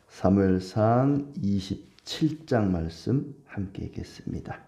사무엘상 27장 말씀 함께 읽겠습니다.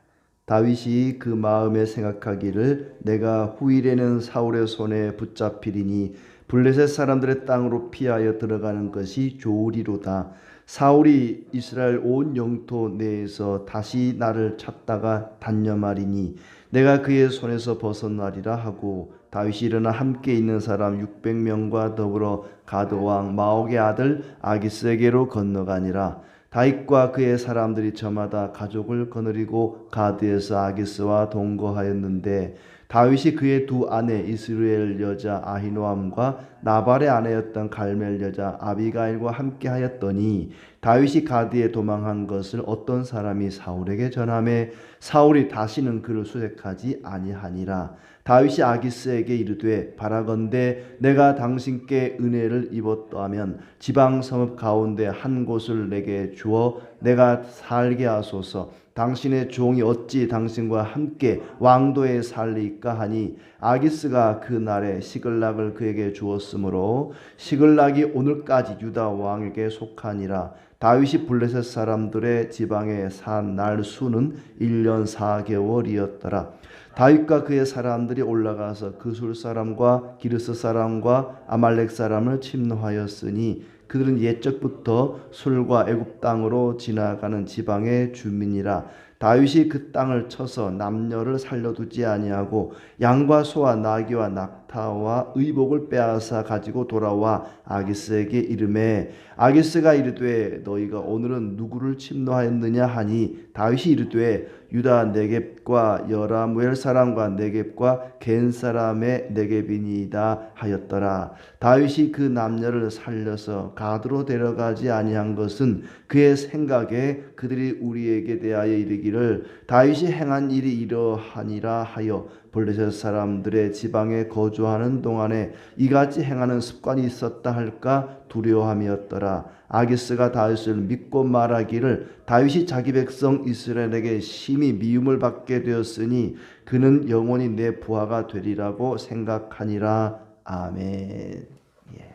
다윗이 그 마음에 생각하기를 내가 후일에는 사울의 손에 붙잡히리니 블레셋 사람들의 땅으로 피하여 들어가는 것이 좋으리로다. 사울이 이스라엘 온 영토 내에서 다시 나를 찾다가 단념하리니 내가 그의 손에서 벗어나리라 하고, 다윗이 일어나 함께 있는 사람 600명과 더불어 가드 왕 마옥의 아들 아기스에게로 건너가니라. 다윗과 그의 사람들이 저마다 가족을 거느리고 가드에서 아기스와 동거하였는데, 다윗이 그의 두 아내 이스라엘 여자 아히노암과 나발의 아내였던 갈멜 여자 아비가일과 함께하였더니, 다윗이 가드에 도망한 것을 어떤 사람이 사울에게 전하매 사울이 다시는 그를 수색하지 아니하니라. 다윗이 아기스에게 이르되 바라건대 내가 당신께 은혜를 입었다면 지방 성읍 가운데 한 곳을 내게 주어 내가 살게 하소서. 당신의 종이 어찌 당신과 함께 왕도에 살리까 하니, 아기스가 그 날에 시글락을 그에게 주었으므로 시글락이 오늘까지 유다 왕에게 속하니라. 다윗이 블레셋 사람들의 지방에 산 날 수는 1년 4개월이었더라. 다윗과 그의 사람들이 올라가서 그술 사람과 기르스 사람과 아말렉 사람을 침노하였으니 그들은 옛적부터 술과 애굽 땅으로 지나가는 지방의 주민이라. 다윗이 그 땅을 쳐서 남녀를 살려두지 아니하고 양과 소와 나귀와 낙타와 의복을 빼앗아 가지고 돌아와 아기스에게 이르매, 아기스가 이르되 너희가 오늘은 누구를 침노하였느냐 하니, 다윗이 이르되 유다 네겝과 여라무엘 사람과 네겝과 겐 사람의 네겝이니이다 하였더라. 다윗이 그 남녀를 살려서 가드로 데려가지 아니한 것은 그의 생각에 그들이 우리에게 대하여 이르기를 다윗이 행한 일이 이러하니라 하여 블레셋 사람들의 지방에 거주하는 동안에 이같이 행하는 습관이 있었다 할까 두려워함이었더라. 아기스가 다윗을 믿고 말하기를 다윗이 자기 백성 이스라엘에게 심히 미움을 받게 되었으니 그는 영원히 내 부하가 되리라고 생각하니라. 아멘. 예.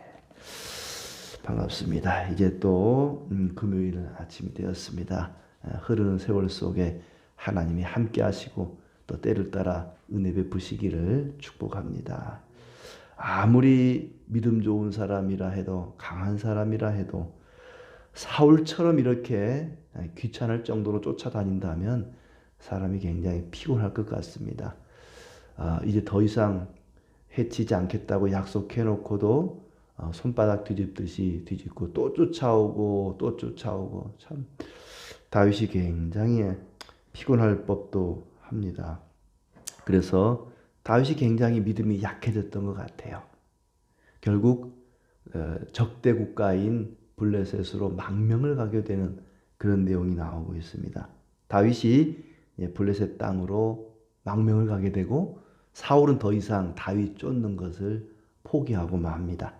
반갑습니다. 이제 또 금요일 아침이 되었습니다. 흐르는 세월 속에 하나님이 함께 하시고 또 때를 따라 은혜 베푸시기를 축복합니다. 아무리 믿음 좋은 사람이라 해도, 강한 사람이라 해도 사울처럼 이렇게 귀찮을 정도로 쫓아다닌다면 사람이 굉장히 피곤할 것 같습니다. 이제 더 이상 해치지 않겠다고 약속해 놓고도 손바닥 뒤집듯이 뒤집고 또 쫓아오고 또 쫓아오고, 참 다윗이 굉장히 피곤할 법도 합니다. 그래서 다윗이 굉장히 믿음이 약해졌던 것 같아요. 결국 적대 국가인 블레셋으로 망명을 가게 되는 그런 내용이 나오고 있습니다. 다윗이 블레셋 땅으로 망명을 가게 되고 사울은 더 이상 다윗 쫓는 것을 포기하고 맙니다.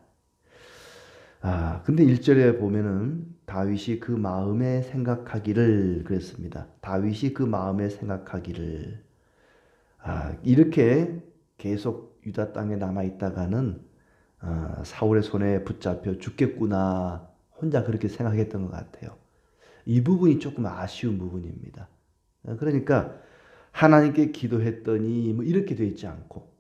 근데 1절에 보면은 다윗이 그 마음에 생각하기를 그랬습니다. 다윗이 그 마음에 생각하기를. 이렇게 계속 유다 땅에 남아있다가는 사울의 손에 붙잡혀 죽겠구나, 혼자 그렇게 생각했던 것 같아요. 이 부분이 조금 아쉬운 부분입니다. 그러니까 하나님께 기도했더니 뭐 이렇게 돼 있지 않고,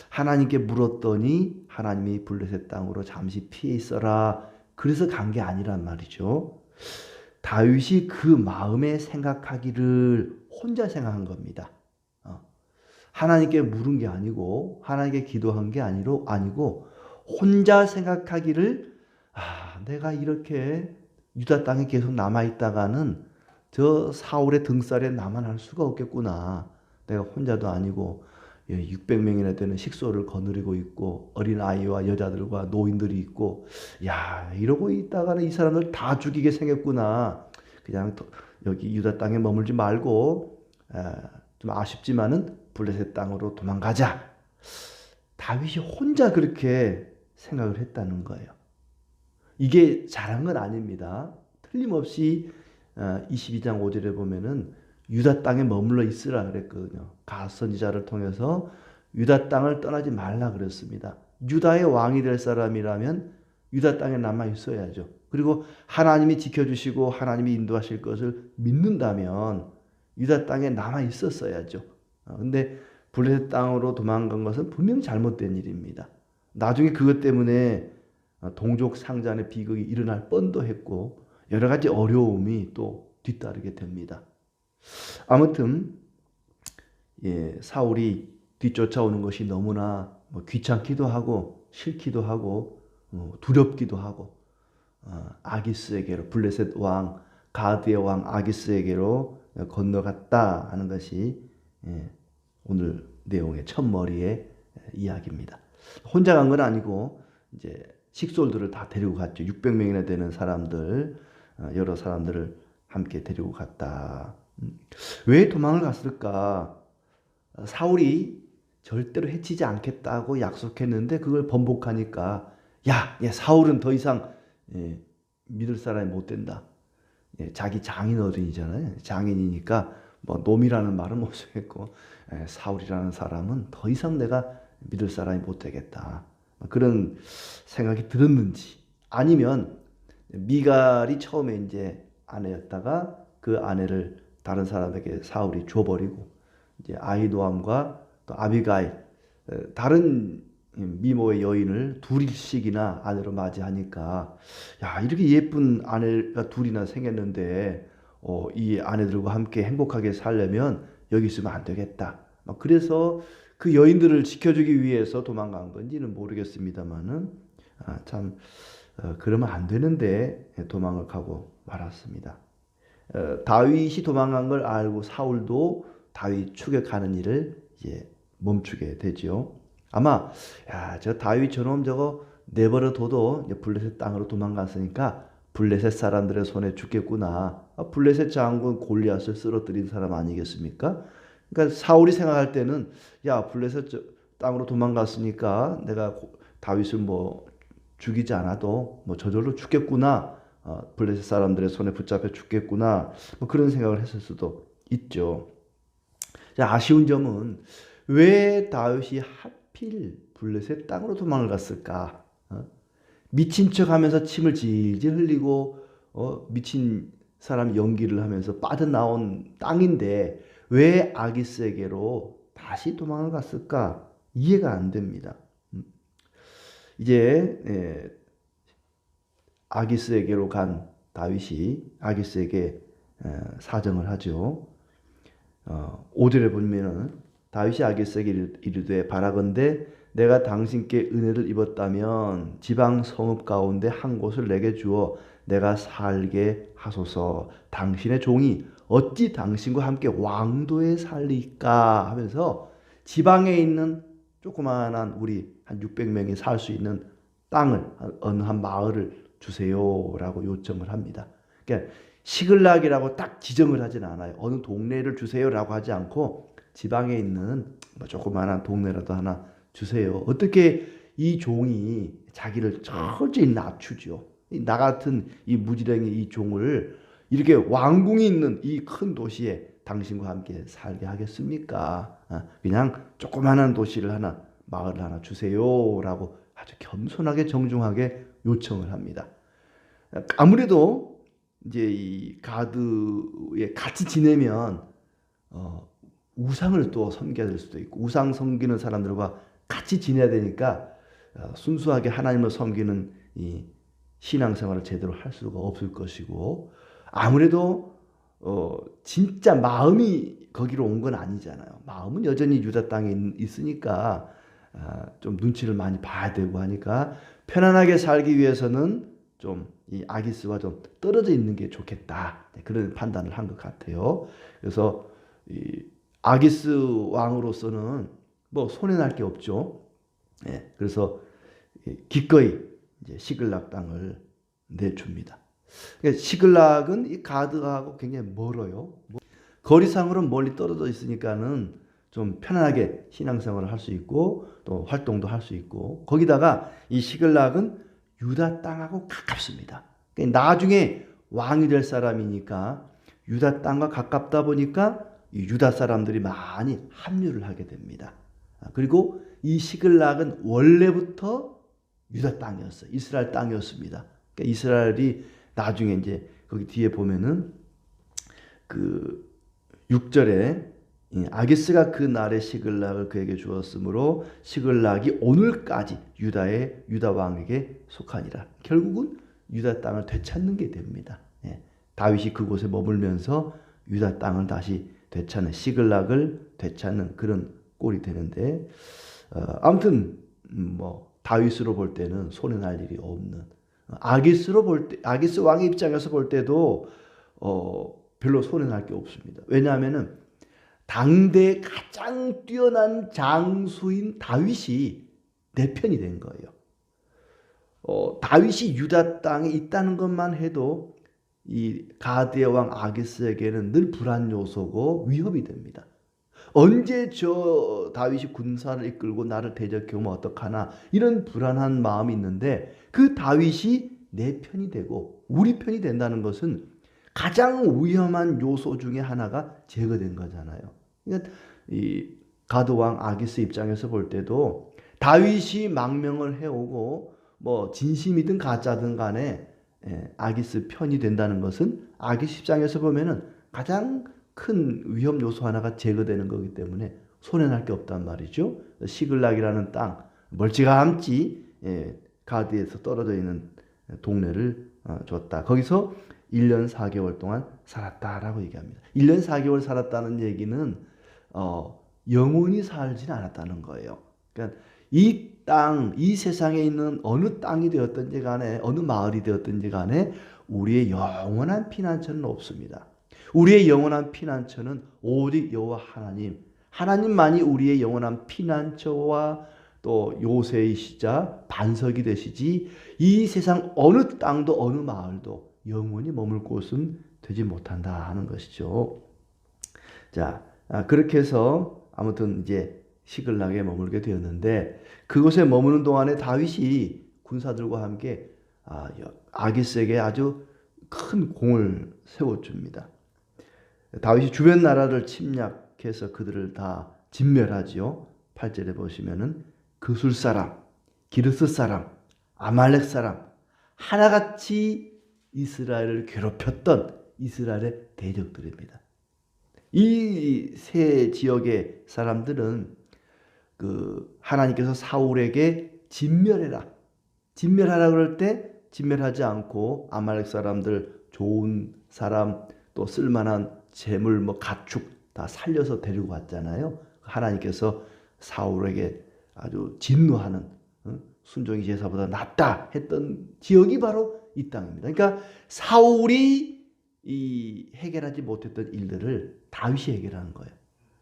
하나님께 물었더니 하나님이 블레셋 땅으로 잠시 피해 있어라 그래서 간 게 아니란 말이죠. 다윗이 그 마음에 생각하기를 혼자 생각한 겁니다. 하나님께 물은 게 아니고 하나님께 기도한 게 아니고 혼자 생각하기를, 내가 이렇게 유다 땅에 계속 남아있다가는 저 사울의 등살에 나만 할 수가 없겠구나. 내가 혼자도 아니고 600명이나 되는 식소를 거느리고 있고 어린아이와 여자들과 노인들이 있고, 이러고 있다가는 이 사람들 다 죽이게 생겼구나. 그냥 여기 유다 땅에 머물지 말고 좀 아쉽지만은 블레셋 땅으로 도망가자. 다윗이 혼자 그렇게 생각을 했다는 거예요. 이게 잘한 건 아닙니다. 틀림없이 22장 5절에 보면은 유다 땅에 머물러 있으라 그랬거든요. 갓 선지자를 통해서 유다 땅을 떠나지 말라 그랬습니다. 유다의 왕이 될 사람이라면 유다 땅에 남아 있어야죠. 그리고 하나님이 지켜주시고 하나님이 인도하실 것을 믿는다면 유다 땅에 남아 있었어야죠. 근데 블레셋 땅으로 도망간 것은 분명히 잘못된 일입니다. 나중에 그것 때문에 동족 상잔의 비극이 일어날 뻔도 했고 여러 가지 어려움이 또 뒤따르게 됩니다. 아무튼 사울이 뒤쫓아오는 것이 너무나 귀찮기도 하고 싫기도 하고 두렵기도 하고 아기스에게로 블레셋 왕 가드의 왕 아기스에게로 건너갔다 하는 것이 오늘 내용의 첫머리의 이야기입니다. 혼자 간 건 아니고 이제 식솔들을 다 데리고 갔죠. 600명이나 되는 사람들, 여러 사람들을 함께 데리고 갔다. 왜 도망을 갔을까? 사울이 절대로 해치지 않겠다고 약속했는데 그걸 번복하니까 야, 사울은 더 이상 믿을 사람이 못 된다. 자기 장인 어른이잖아요. 장인이니까 뭐 놈이라는 말은 못 쓰겠고 사울이라는 사람은 더 이상 내가 믿을 사람이 못 되겠다. 그런 생각이 들었는지 아니면 미갈이 처음에 이제 아내였다가 그 아내를 다른 사람에게 사울이 줘버리고 이제 아히노암과 또 아비가일 다른 미모의 여인을 둘씩이나 아내로 맞이하니까 야 이렇게 예쁜 아내가 둘이나 생겼는데 이 아내들과 함께 행복하게 살려면 여기 있으면 안 되겠다. 그래서 그 여인들을 지켜주기 위해서 도망간 건지는 모르겠습니다만은 참 그러면 안 되는데 도망을 가고 말았습니다. 다윗이 도망간 걸 알고 사울도 다윗 추격하는 일을 이제 멈추게 되죠. 아마 저 다윗 저놈 저거 내버려 둬도 블레셋 땅으로 도망갔으니까 블레셋 사람들의 손에 죽겠구나. 블레셋 장군 골리앗을 쓰러뜨린 사람 아니겠습니까? 그러니까 사울이 생각할 때는 야 블레셋 땅으로 도망갔으니까 내가 다윗을 뭐 죽이지 않아도 뭐 저절로 죽겠구나. 블레셋 사람들의 손에 붙잡혀 죽겠구나. 뭐 그런 생각을 했을 수도 있죠. 아쉬운 점은 왜 다윗이 하필 블레셋 땅으로 도망을 갔을까? 미친 척하면서 침을 질질 흘리고 미친 사람 연기를 하면서 빠져나온 땅인데 왜 아기스에게로 다시 도망을 갔을까? 이해가 안 됩니다. 이제 아기스에게로 간 다윗이 아기스에게 사정을 하죠. 5절에 보면은 다윗이 아기스에게 이르되 바라건대 내가 당신께 은혜를 입었다면 지방 성읍 가운데 한 곳을 내게 주어 내가 살게 하소서. 당신의 종이 어찌 당신과 함께 왕도에 살리까 하면서 지방에 있는 조그마한 우리 한 600명이 살 수 있는 땅을 어느 한 마을을 주세요라고 요청을 합니다. 그러니까 시글락이라고 딱 지정을 하진 않아요. 어느 동네를 주세요라고 하지 않고 지방에 있는 조그마한 동네라도 하나 주세요. 어떻게 이 종이 자기를 철저히 낮추죠. 나 같은 이 무지랭이 이 종을 이렇게 왕궁이 있는 이 큰 도시에 당신과 함께 살게 하겠습니까? 그냥 조그마한 도시를 하나 마을을 하나 주세요라고 아주 겸손하게 정중하게 요청을 합니다. 아무래도 이제 이 가드에 같이 지내면 우상을 또 섬겨야 될 수도 있고 우상 섬기는 사람들과 같이 지내야 되니까 순수하게 하나님을 섬기는 이 신앙생활을 제대로 할 수가 없을 것이고 아무래도 진짜 마음이 거기로 온 건 아니잖아요. 마음은 여전히 유다 땅에 있으니까 좀 눈치를 많이 봐야 되고 하니까 편안하게 살기 위해서는 좀 이 아기스와 좀 떨어져 있는 게 좋겠다. 그런 판단을 한 것 같아요. 그래서 이 아기스 왕으로서는 뭐 손해날 게 없죠. 그래서 기꺼이 이제 시글락 땅을 내줍니다. 그러니까 시글락은 이 가드하고 굉장히 멀어요. 거리상으로는 멀리 떨어져 있으니까는 좀 편안하게 신앙생활을 할 수 있고 또 활동도 할 수 있고 거기다가 이 시글락은 유다 땅하고 가깝습니다. 그러니까 나중에 왕이 될 사람이니까 유다 땅과 가깝다 보니까 유다 사람들이 많이 합류를 하게 됩니다. 그리고 이 시글락은 원래부터 유다 땅이었어요. 이스라엘 땅이었습니다. 그러니까 이스라엘이 나중에 이제 거기 뒤에 보면은 그 6절에 아기스가 그 날에 시글락을 그에게 주었으므로 시글락이 오늘까지 유다 왕에게 속하니라. 결국은 유다 땅을 되찾는 게 됩니다. 다윗이 그곳에 머물면서 유다 땅을 다시 되찾는, 시글락을 되찾는 그런 꼴이 되는데, 아무튼 뭐 다윗으로 볼 때는 손해날 일이 없는, 아기스 왕의 입장에서 볼 때도 별로 손해날 게 없습니다. 왜냐하면은 당대 가장 뛰어난 장수인 다윗이 내 편이 된 거예요. 다윗이 유다 땅에 있다는 것만 해도 이 가드의 왕 아기스에게는 늘 불안 요소고 위협이 됩니다. 언제 저 다윗이 군사를 이끌고 나를 대적해오면 어떡하나, 이런 불안한 마음이 있는데, 그 다윗이 내 편이 되고 우리 편이 된다는 것은 가장 위험한 요소 중에 하나가 제거된 거잖아요. 그러니까 이 가드 왕 아기스 입장에서 볼 때도 다윗이 망명을 해오고 뭐 진심이든 가짜든 간에 아기스 편이 된다는 것은 아기스 입장에서 보면은 가장 큰 위험 요소 하나가 제거되는 거기 때문에 손해날 게 없단 말이죠. 시글락이라는 땅, 멀찌감치 가드에서 떨어져 있는 동네를 줬다. 거기서 1년 4개월 동안 살았다라고 얘기합니다. 1년 4개월 살았다는 얘기는 영원히 살지는 않았다는 거예요. 그러니까 이 땅, 이 세상에 있는 어느 땅이 되었든지 간에, 어느 마을이 되었든지 간에 우리의 영원한 피난처는 없습니다. 우리의 영원한 피난처는 오직 여호와 하나님만이 우리의 영원한 피난처와 또 요새이시자 반석이 되시지, 이 세상 어느 땅도 어느 마을도 영원히 머물 곳은 되지 못한다 하는 것이죠. 자, 그렇게 해서 아무튼 이제 시글락에 머물게 되었는데, 그곳에 머무는 동안에 다윗이 군사들과 함께 아기스에게 아주 큰 공을 세워줍니다. 다윗이 주변 나라를 침략해서 그들을 다 진멸하지요. 8절에 보시면은 그술 사람, 기르스 사람, 아말렉 사람, 하나같이 이스라엘을 괴롭혔던 이스라엘의 대적들입니다. 이 세 지역의 사람들은 하나님께서 사울에게 진멸하라 그럴 때 진멸하지 않고 아말렉 사람들, 좋은 사람, 또 쓸만한 재물, 뭐 가축 다 살려서 데리고 왔잖아요. 하나님께서 사울에게 아주 진노하는, 순종이 제사보다 낫다 했던 지역이 바로 이 땅입니다. 그러니까 사울이 이 해결하지 못했던 일들을 다윗이 해결하는 거예요.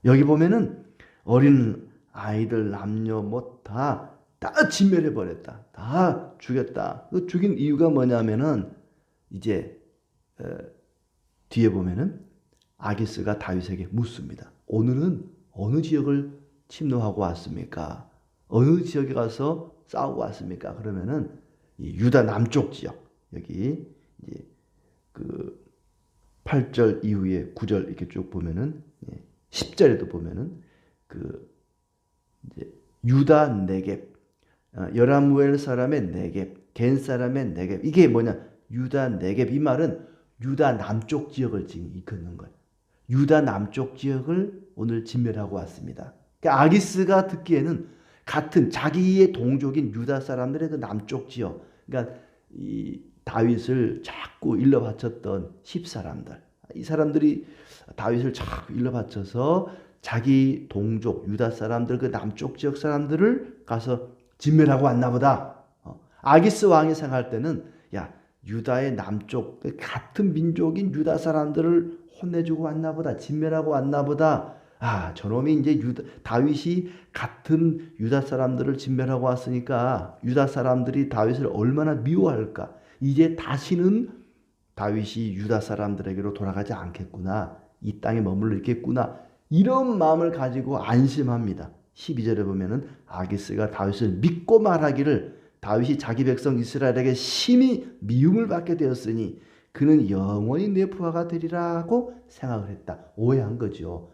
여기 보면은 어린 아이들, 남녀 뭐 다 진멸해 버렸다. 다 죽였다. 그 죽인 이유가 뭐냐면은 이제 뒤에 보면은 아기스가 다윗에게 묻습니다. 오늘은 어느 지역을 침노하고 왔습니까? 어느 지역에 가서 싸우고 왔습니까? 그러면은 이 유다 남쪽 지역, 여기 이제 그 8절 이후에 9절 이렇게 쭉 보면은 10절에도 보면은 이제 유다 네겝, 여라무엘 사람의 네겝, 겐 사람의 네겝, 이게 뭐냐? 유다 네겝, 이 말은 유다 남쪽 지역을 지금 이끄는 거예요. 유다 남쪽 지역을 오늘 진멸하고 왔습니다. 그러니까 아기스가 듣기에는 같은 자기의 동족인 유다 사람들의 그 남쪽 지역, 그러니까 이 다윗을 자꾸 일러 바쳤던 10사람들, 이 사람들이 다윗을 자꾸 일러 바쳐서 자기 동족 유다 사람들, 그 남쪽 지역 사람들을 가서 진멸하고 왔나 보다. 아기스 왕이 생각할 때는 유다의 남쪽 같은 민족인 유다 사람들을 혼내주고 왔나 보다, 진멸하고 왔나 보다. 저놈이 이제 다윗이 같은 유다 사람들을 진멸하고 왔으니까 유다 사람들이 다윗을 얼마나 미워할까. 이제 다시는 다윗이 유다 사람들에게로 돌아가지 않겠구나. 이 땅에 머물러 있겠구나. 이런 마음을 가지고 안심합니다. 12절에 보면은 아기스가 다윗을 믿고 말하기를, 다윗이 자기 백성 이스라엘에게 심히 미움을 받게 되었으니 그는 영원히 내 부하가 되리라고 생각을 했다. 오해한 거죠.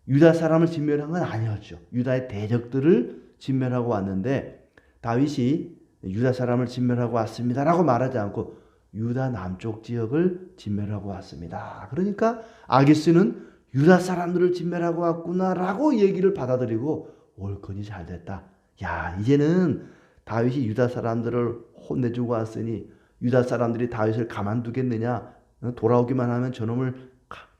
유다 사람을 진멸한 건 아니었죠. 유다의 대적들을 진멸하고 왔는데 다윗이 유다 사람을 진멸하고 왔습니다라고 말하지 않고 유다 남쪽 지역을 진멸하고 왔습니다. 그러니까 아기스는 유다 사람들을 진멸하고 왔구나라고 얘기를 받아들이고 올건이 잘 됐다. 야, 이제는 다윗이 유다 사람들을 혼내주고 왔으니 유다 사람들이 다윗을 가만두겠느냐? 돌아오기만 하면 저놈을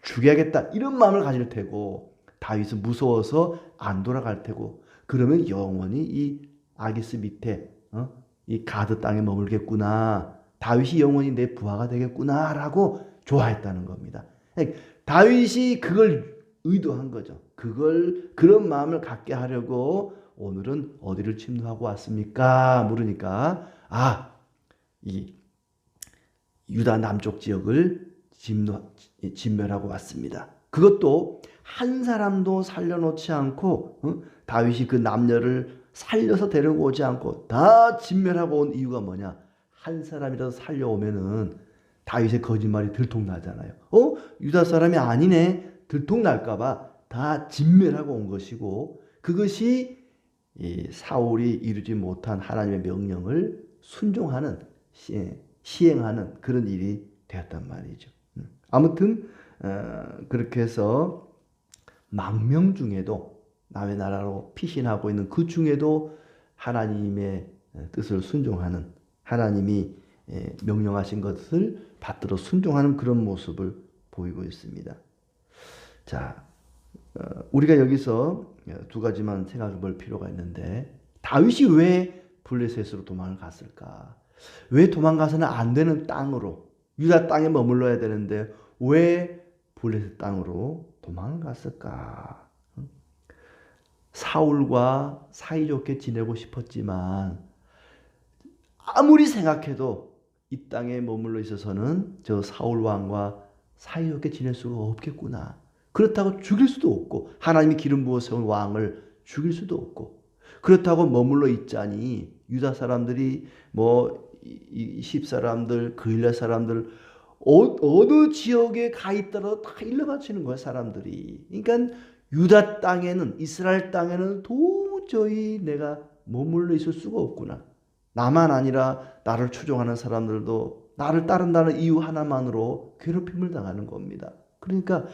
죽여야겠다. 이런 마음을 가질 테고 다윗은 무서워서 안 돌아갈 테고 그러면 영원히 이 아기스 밑에 이 가드 땅에 머물겠구나. 다윗이 영원히 내 부하가 되겠구나라고 좋아했다는 겁니다. 다윗이 그걸 의도한 거죠. 그런 마음을 갖게 하려고 오늘은 어디를 침노하고 왔습니까? 물으니까 이 유다 남쪽 지역을 진멸하고 왔습니다. 그것도 한 사람도 살려놓지 않고 다윗이 그 남녀를 살려서 데리고 오지 않고 다 진멸하고 온 이유가 뭐냐? 한 사람이라도 살려오면은 다윗의 거짓말이 들통나잖아요. 유다 사람이 아니네 들통날까봐 다 진멸하고 온 것이고 그것이 이 사울이 이루지 못한 하나님의 명령을 순종하는 시행하는 그런 일이 되었단 말이죠. 아무튼 그렇게 해서 망명 중에도 남의 나라로 피신하고 있는 그 중에도 하나님의 뜻을 순종하는 하나님이 명령하신 것을 받들어 순종하는 그런 모습을 보이고 있습니다. 자, 우리가 여기서 두 가지만 생각해 볼 필요가 있는데 다윗이 왜 블레셋으로 도망을 갔을까? 왜 도망가서는 안 되는 땅으로 유다 땅에 머물러야 되는데 왜 블레셋 땅으로 도망을 갔을까? 사울과 사이좋게 지내고 싶었지만 아무리 생각해도 이 땅에 머물러 있어서는 저 사울 왕과 사이좋게 지낼 수가 없겠구나. 그렇다고 죽일 수도 없고 하나님이 기름 부어 세운 왕을 죽일 수도 없고 그렇다고 머물러 있자니 유다 사람들이 이 십사람들 그일라 사람들 어느 지역에 가 있더라도 다 일러바치는 거야 사람들이. 그러니까 유다 땅에는 이스라엘 땅에는 도저히 내가 머물러 있을 수가 없구나. 나만 아니라 나를 추종하는 사람들도 나를 따른다는 이유 하나만으로 괴롭힘을 당하는 겁니다. 그러니까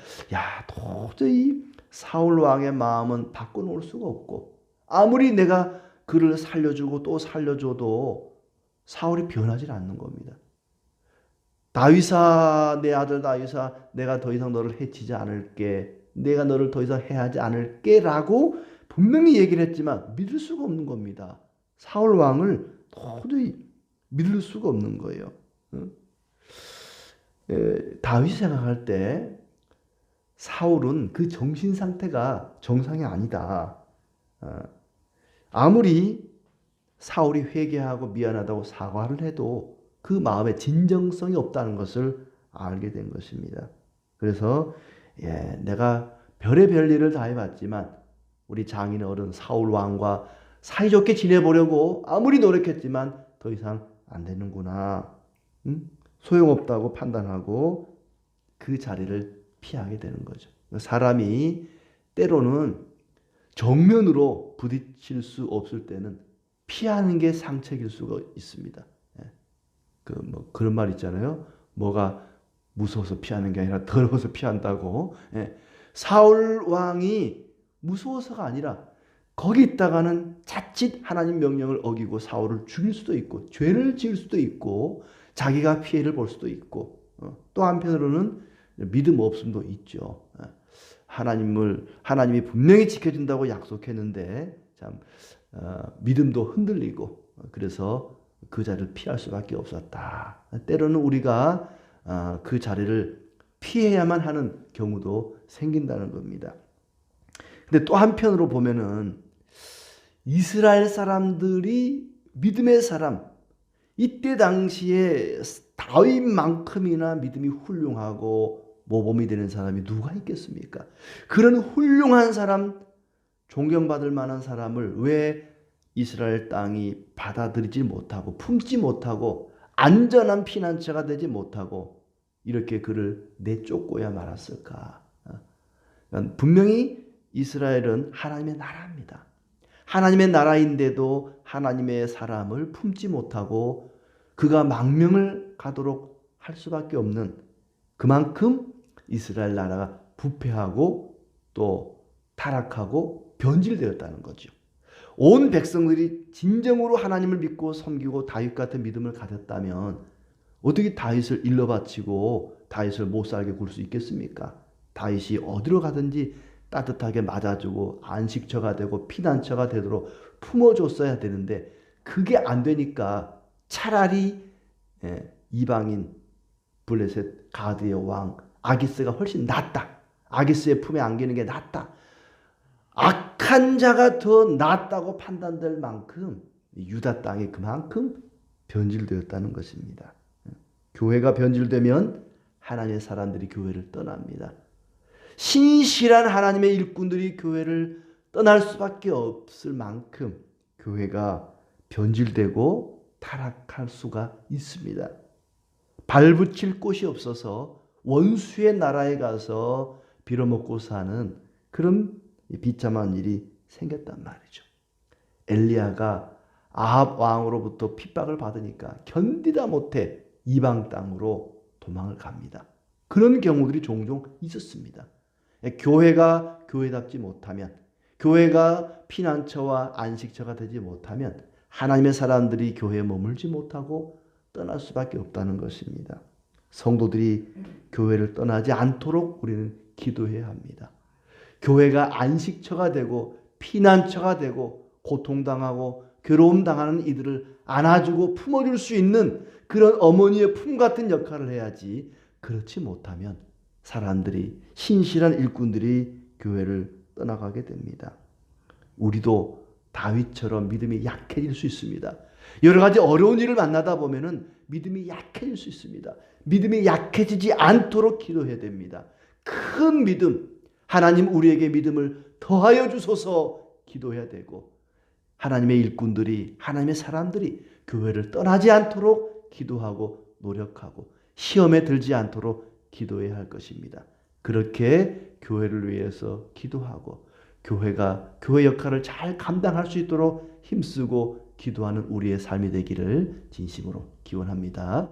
도저히 사울 왕의 마음은 바꿔놓을 수가 없고 아무리 내가 그를 살려주고 또 살려줘도 사울이 변하지 않는 겁니다. 다윗아 내 아들 다윗아 내가 더 이상 너를 해치지 않을게 내가 너를 더 이상 해하지 않을게 라고 분명히 얘기를 했지만 믿을 수가 없는 겁니다. 사울 왕을 도저히 믿을 수가 없는 거예요. 다윗이 생각할 때 사울은 그 정신 상태가 정상이 아니다. 아무리 사울이 회개하고 미안하다고 사과를 해도 그 마음에 진정성이 없다는 것을 알게 된 것입니다. 그래서 내가 별의별 일을 다 해봤지만 우리 장인 어른 사울 왕과 사이좋게 지내보려고 아무리 노력했지만 더 이상 안 되는구나. 소용없다고 판단하고 그 자리를 피하게 되는 거죠. 사람이 때로는 정면으로 부딪힐 수 없을 때는 피하는 게 상책일 수가 있습니다. 그런 말 있잖아요. 뭐가 무서워서 피하는 게 아니라 더러워서 피한다고. 사울 왕이 무서워서가 아니라 거기 있다가는 자칫 하나님 명령을 어기고 사울을 죽일 수도 있고 죄를 지을 수도 있고 자기가 피해를 볼 수도 있고 또 한편으로는 믿음 없음도 있죠. 하나님이 분명히 지켜준다고 약속했는데 참 믿음도 흔들리고 그래서 그 자리를 피할 수밖에 없었다. 때로는 우리가 그 자리를 피해야만 하는 경우도 생긴다는 겁니다. 근데 또 한편으로 보면은 이스라엘 사람들이 믿음의 사람 이때 당시에 다윗만큼이나 믿음이 훌륭하고 모범이 되는 사람이 누가 있겠습니까? 그런 훌륭한 사람 존경받을 만한 사람을 왜 이스라엘 땅이 받아들이지 못하고 품지 못하고 안전한 피난처가 되지 못하고 이렇게 그를 내쫓고야 말았을까? 분명히 이스라엘은 하나님의 나라입니다. 하나님의 나라인데도 하나님의 사람을 품지 못하고 그가 망명을 가도록 할 수밖에 없는, 그만큼 이스라엘 나라가 부패하고 또 타락하고 변질되었다는 거죠. 온 백성들이 진정으로 하나님을 믿고 섬기고 다윗 같은 믿음을 가졌다면 어떻게 다윗을 일러 바치고 다윗을 못 살게 굴 수 있겠습니까? 다윗이 어디로 가든지 따뜻하게 맞아주고 안식처가 되고 피난처가 되도록 품어줬어야 되는데 그게 안 되니까 차라리 이방인 블레셋 가드의 왕 아기스가 훨씬 낫다. 아기스의 품에 안기는 게 낫다. 악한 자가 더 낫다고 판단될 만큼 유다 땅이 그만큼 변질되었다는 것입니다. 교회가 변질되면 하나님의 사람들이 교회를 떠납니다. 신실한 하나님의 일꾼들이 교회를 떠날 수밖에 없을 만큼 교회가 변질되고 타락할 수가 있습니다. 발붙일 곳이 없어서 원수의 나라에 가서 빌어먹고 사는 그런 비참한 일이 생겼단 말이죠. 엘리야가 아합 왕으로부터 핍박을 받으니까 견디다 못해 이방 땅으로 도망을 갑니다. 그런 경우들이 종종 있었습니다. 교회가 교회답지 못하면, 교회가 피난처와 안식처가 되지 못하면 하나님의 사람들이 교회에 머물지 못하고 떠날 수밖에 없다는 것입니다. 성도들이 교회를 떠나지 않도록 우리는 기도해야 합니다. 교회가 안식처가 되고 피난처가 되고 고통당하고 괴로움당하는 이들을 안아주고 품어줄 수 있는 그런 어머니의 품 같은 역할을 해야지, 그렇지 못하면 사람들이, 신실한 일꾼들이 교회를 떠나가게 됩니다. 우리도 다윗처럼 믿음이 약해질 수 있습니다. 여러 가지 어려운 일을 만나다 보면은 믿음이 약해질 수 있습니다. 믿음이 약해지지 않도록 기도해야 됩니다. 큰 믿음, 하나님 우리에게 믿음을 더하여 주소서 기도해야 되고, 하나님의 일꾼들이, 하나님의 사람들이 교회를 떠나지 않도록 기도하고 노력하고 시험에 들지 않도록 기도해야 할 것입니다. 그렇게 교회를 위해서 기도하고 교회가 교회 역할을 잘 감당할 수 있도록 힘쓰고 기도하는 우리의 삶이 되기를 진심으로 기원합니다.